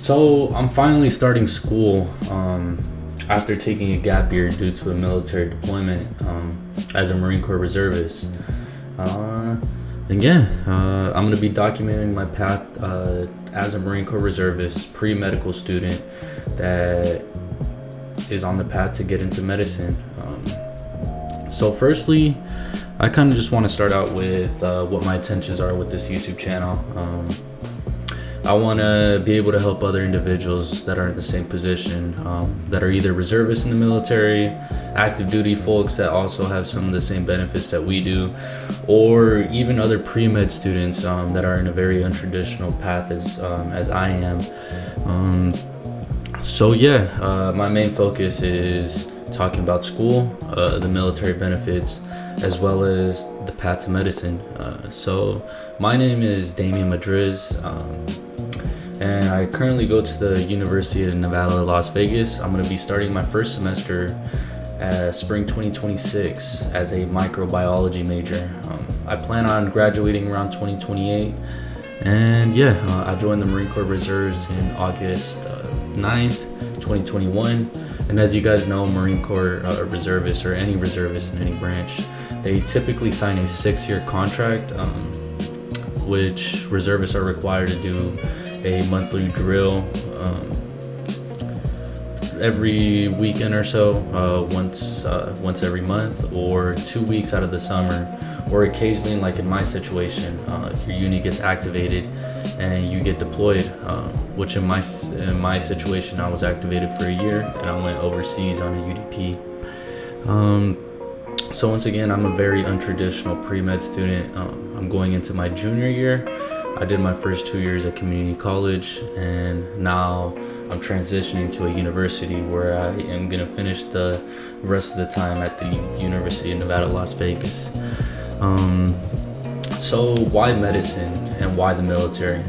So I'm finally starting school after taking a gap year due to a military deployment as a Marine Corps Reservist. I'm going to be documenting my path as a Marine Corps Reservist, pre-medical student that is on the path to get into medicine. So firstly, I kind of just want to start out with what my intentions are with this YouTube channel. I want to be able to help other individuals that are in the same position, that are either reservists in the military, active duty folks that also have some of the same benefits that we do, or even other pre-med students that are in a very untraditional path as I am. My main focus is talking about school, the military benefits, as well as the path to medicine. So my name is Damian Madriz. And I currently go to the University of Nevada, Las Vegas. I'm going to be starting my first semester spring 2026 as a microbiology major. I plan on graduating around 2028. And I joined the Marine Corps Reserves in August 9th, 2021. And as you guys know, Marine Corps reservists, or any reservist in any branch, they typically sign a 6-year contract, which reservists are required to do a monthly drill every weekend or so, once every month, or 2 weeks out of the summer, or occasionally, like in my situation, your unit gets activated and you get deployed, which in my situation I was activated for a year and I went overseas on a UDP. So once again, I'm a very untraditional pre-med student. I'm going into my junior year. I did my first 2 years at community college, and now I'm transitioning to a university where I am going to finish the rest of the time at the University of Nevada, Las Vegas. So why medicine and why the military?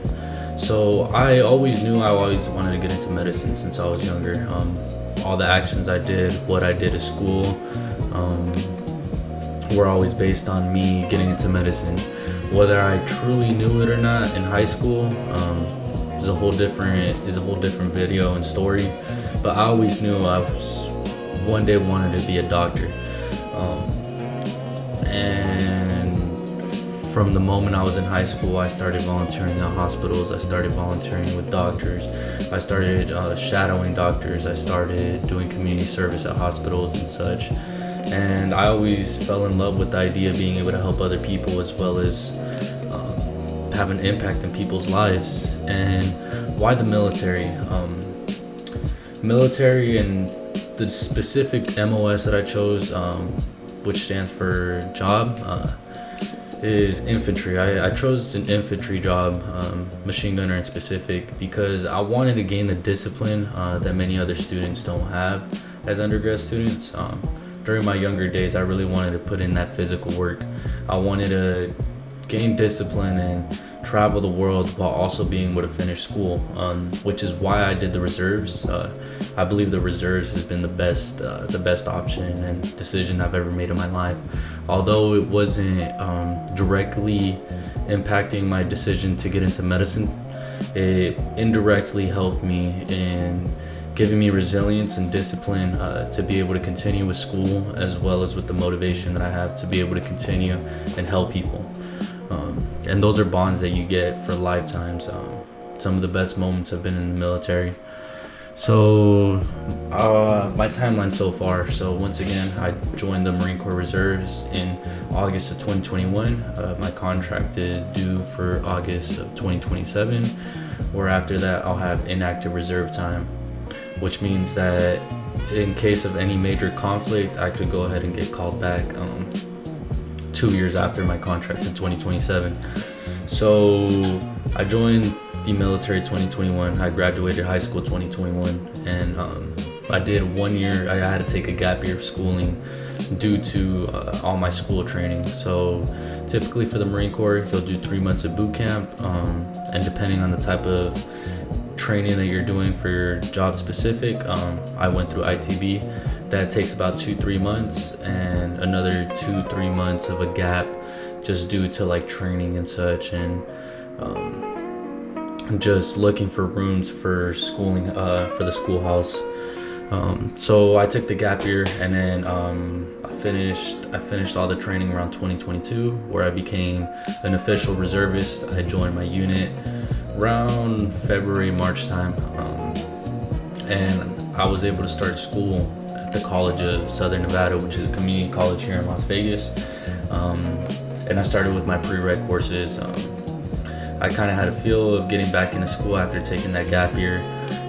So I always knew I always wanted to get into medicine since I was younger. All the actions I did, what I did at school, were always based on me getting into medicine. Whether I truly knew it or not in high school is a whole different video and story. But I always knew I was one day wanted to be a doctor. And from the moment I was in high school, I started volunteering at hospitals. I started volunteering with doctors. I started shadowing doctors. I started doing community service at hospitals and such. And I always fell in love with the idea of being able to help other people, as well as have an impact in people's lives. And why the military? Military and the specific MOS that I chose, which stands for job, is infantry. I chose an infantry job, machine gunner in specific, because I wanted to gain the discipline that many other students don't have as undergrad students. During my younger days, I really wanted to put in that physical work. I wanted to gain discipline and travel the world while also being able to finish school, which is why I did the reserves. I believe the reserves has been the best option and decision I've ever made in my life. Although it wasn't directly impacting my decision to get into medicine, it indirectly helped me in giving me resilience and discipline to be able to continue with school, as well as with the motivation that I have to be able to continue and help people. And those are bonds that you get for lifetimes. Some of the best moments have been in the military. So my timeline so far. So once again, I joined the Marine Corps Reserves in August of 2021. My contract is due for August of 2027, where after that I'll have inactive reserve time, which means that in case of any major conflict, I could go ahead and get called back 2 years after my contract in 2027. So I joined the military 2021. I graduated high school 2021, and I did 1 year. I had to take a gap year of schooling due to all my school training. So typically for the Marine Corps, you'll do 3 months of boot camp, and depending on the type of training that you're doing for your job specific, I went through ITB. That takes about 2-3 months, and another 2-3 months of a gap just due to like training and such. And just looking for rooms for schooling, for the schoolhouse. So I took the gap year, and then I finished all the training around 2022, where I became an official reservist. I joined my unit around February, March time, and I was able to start school at the College of Southern Nevada, which is a community college here in Las Vegas. And I started with my pre-reg courses. I kind of had a feel of getting back into school after taking that gap year,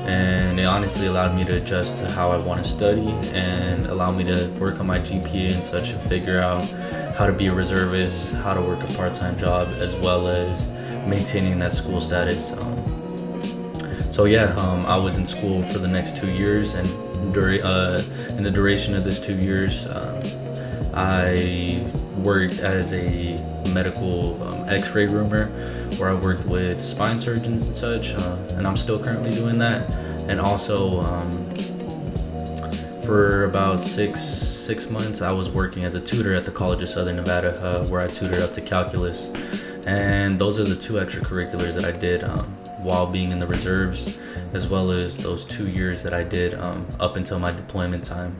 and it honestly allowed me to adjust to how I want to study and allow me to work on my GPA and such, and figure out how to be a reservist, how to work a part-time job, as well as maintaining that school status. I was in school for the next 2 years, and in the duration of this 2 years, I worked as a medical x-ray roomer, where I worked with spine surgeons and such, and I'm still currently doing that. And also, for about six months, I was working as a tutor at the College of Southern Nevada, where I tutored up to calculus. And those are the two extracurriculars that I did while being in the reserves, as well as those 2 years that I did up until my deployment time.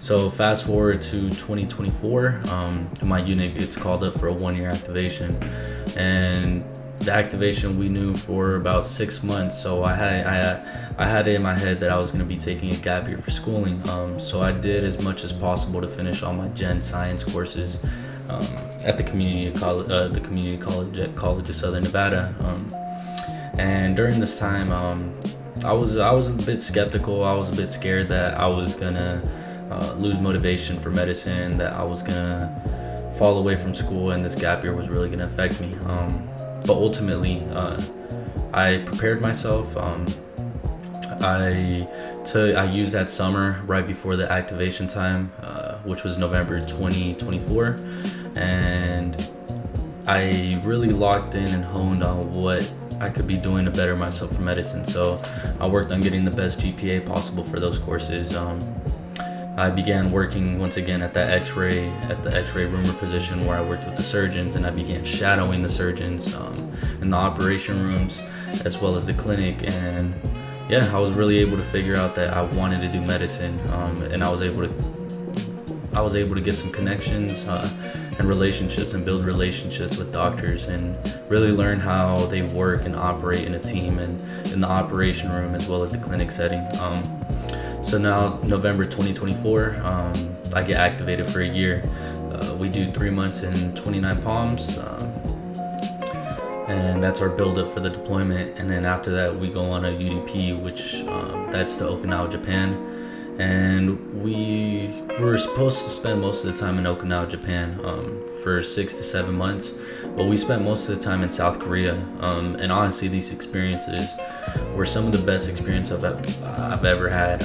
So fast forward to 2024, my unit gets called up for a 1-year activation, and the activation we knew for about 6 months. So I had it in my head that I was going to be taking a gap year for schooling. So I did as much as possible to finish all my gen science courses at the community college at College of Southern Nevada. And during this time, I was a bit skeptical. I was a bit scared that I was gonna lose motivation for medicine, that I was gonna fall away from school, and this gap year was really gonna affect me. But ultimately, I prepared myself. I used that summer right before the activation time, which was November 2024, and I really locked in and honed on what I could be doing to better myself for medicine. So I worked on getting the best GPA possible for those courses. I began working once again at the X-ray roomer position, where I worked with the surgeons, and I began shadowing the surgeons in the operation rooms as well as the clinic. And yeah, I was really able to figure out that I wanted to do medicine, and I was able to get some connections and relationships, and build relationships with doctors, and really learn how they work and operate in a team, and in the operation room as well as the clinic setting. So now, November 2024, I get activated for a year. We do 3 months in 29 Palms, and that's our build-up for the deployment. And then after that, we go on a UDP, which that's to Okinawa, Japan. And we were supposed to spend most of the time in Okinawa, Japan, for 6 to 7 months, but we spent most of the time in South Korea. And honestly, these experiences were some of the best experiences I've ever had.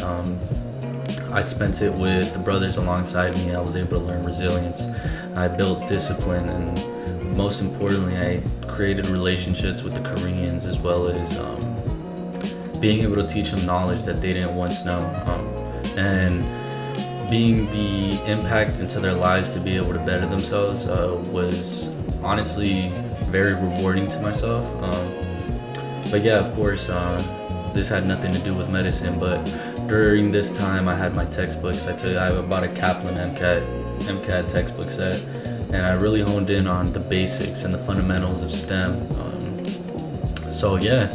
I spent it with the brothers alongside me. I was able to learn resilience. I built discipline, and most importantly, I created relationships with the Koreans, as well as being able to teach them knowledge that they didn't once know. And being the impact into their lives to be able to better themselves was honestly very rewarding to myself. But yeah, of course, this had nothing to do with medicine, but during this time I had my textbooks. I bought a Kaplan MCAT textbook set, and I really honed in on the basics and the fundamentals of STEM. So yeah,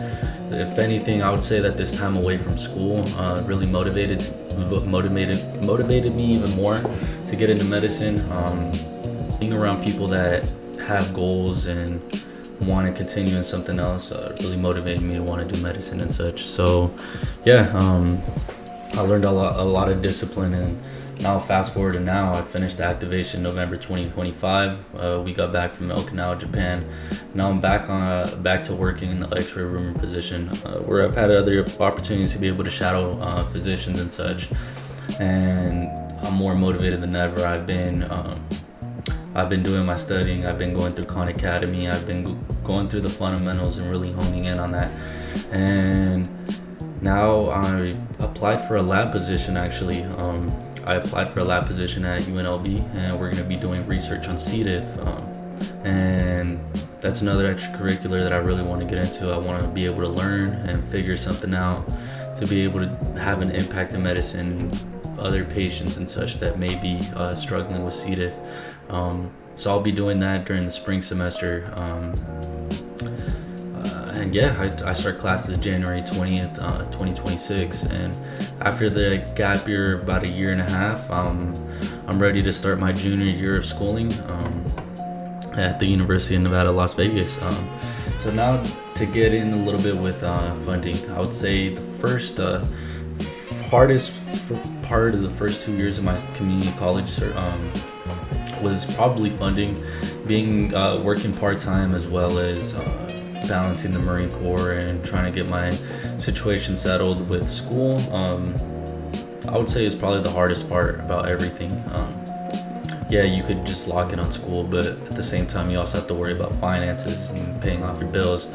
if anything, I would say that this time away from school really motivated me even more to get into medicine. Being around people that have goals and want to continue in something else really motivated me to want to do medicine and such. So yeah, I learned a lot of discipline, and now fast forward to now, I finished the activation November 2025. We got back from Okinawa, Japan. Now I'm back to working in the X-ray roomer position, where I've had other opportunities to be able to shadow physicians and such, and I'm more motivated than ever. I've been doing my studying. I've been going through Khan Academy. I've been going through the fundamentals and really honing in on that. And now I applied for a lab position, actually. I applied for a lab position at UNLV, and we're going to be doing research on C. diff. And that's another extracurricular that I really want to get into. I want to be able to learn and figure something out to be able to have an impact in medicine, other patients and such that may be struggling with C. diff. So I'll be doing that during the spring semester. And yeah, I start classes January 20th, 2026. And after the gap year, about a year and a half, I'm ready to start my junior year of schooling at the University of Nevada, Las Vegas. So now to get in a little bit with funding, I would say the first hardest part of the first 2 years of my community college was probably funding, being working part-time as well as balancing the Marine Corps and trying to get my situation settled with school. I would say it's probably the hardest part about everything. Yeah, you could just lock in on school, but at the same time you also have to worry about finances and paying off your bills.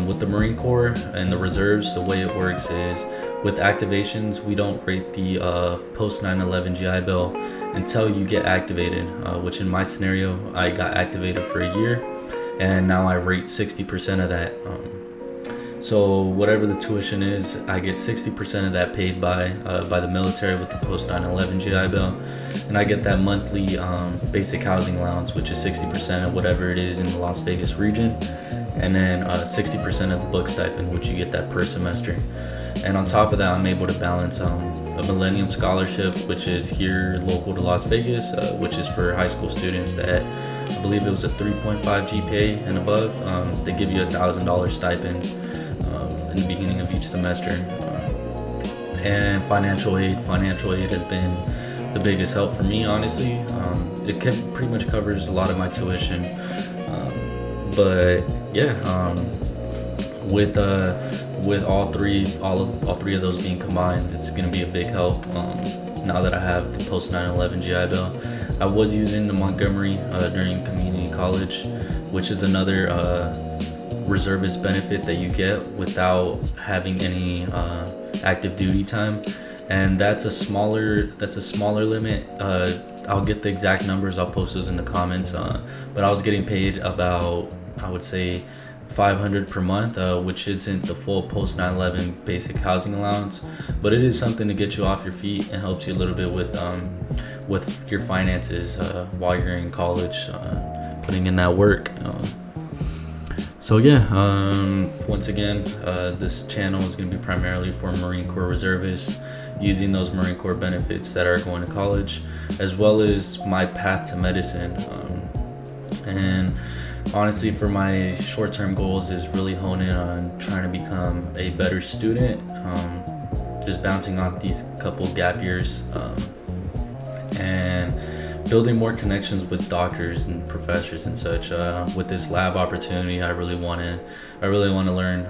With the Marine Corps and the reserves, the way it works is with activations, we don't rate the post 9/11 GI Bill until you get activated, which in my scenario, I got activated for a year, and now I rate 60% of that. So whatever the tuition is, I get 60% of that paid by the military with the post 9/11 GI Bill, and I get that monthly basic housing allowance, which is 60% of whatever it is in the Las Vegas region, and then 60% of the book stipend, which you get that per semester. And on top of that, I'm able to balance a Millennium Scholarship, which is here local to Las Vegas, which is for high school students that I believe it was a 3.5 GPA and above. They give you $1,000 stipend in the beginning of each semester. And financial aid has been the biggest help for me, honestly. It pretty much covers a lot of my tuition. But yeah, with all three of those being combined, it's going to be a big help now that I have the post 9/11 GI Bill. I was using the Montgomery during community college, which is another reservist benefit that you get without having any active duty time, and that's a smaller limit. I'll get the exact numbers, I'll post those in the comments, but I was getting paid about, I would say, $500 per month, which isn't the full post 9/11 basic housing allowance, but it is something to get you off your feet and helps you a little bit with your finances while you're in college, putting in that work. So yeah, once again, this channel is going to be primarily for Marine Corps reservists, using those Marine Corps benefits that are going to college, as well as my path to medicine. And honestly, for my short-term goals is really honing on trying to become a better student, just bouncing off these couple gap years, and building more connections with doctors and professors and such. With this lab opportunity, I really want to learn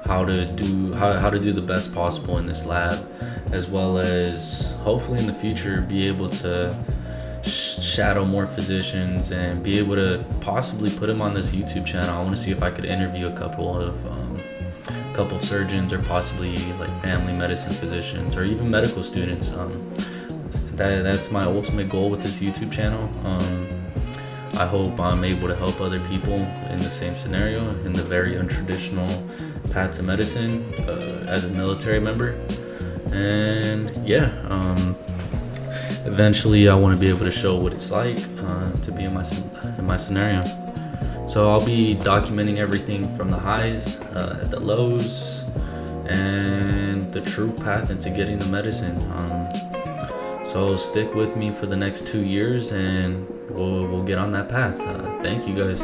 how to do the best possible in this lab, as well as hopefully in the future be able to shadow more physicians and be able to possibly put them on this YouTube channel. I want to see if I could interview a couple of surgeons, or possibly like family medicine physicians, or even medical students. That's my ultimate goal with this YouTube channel. I hope I'm able to help other people in the same scenario, in the very untraditional path to medicine, as a military member. And yeah, eventually I want to be able to show what it's like to be in my scenario. So I'll be documenting everything from the highs, the lows, and the true path into getting the medicine. So stick with me for the next 2 years, and we'll get on that path. Thank you guys.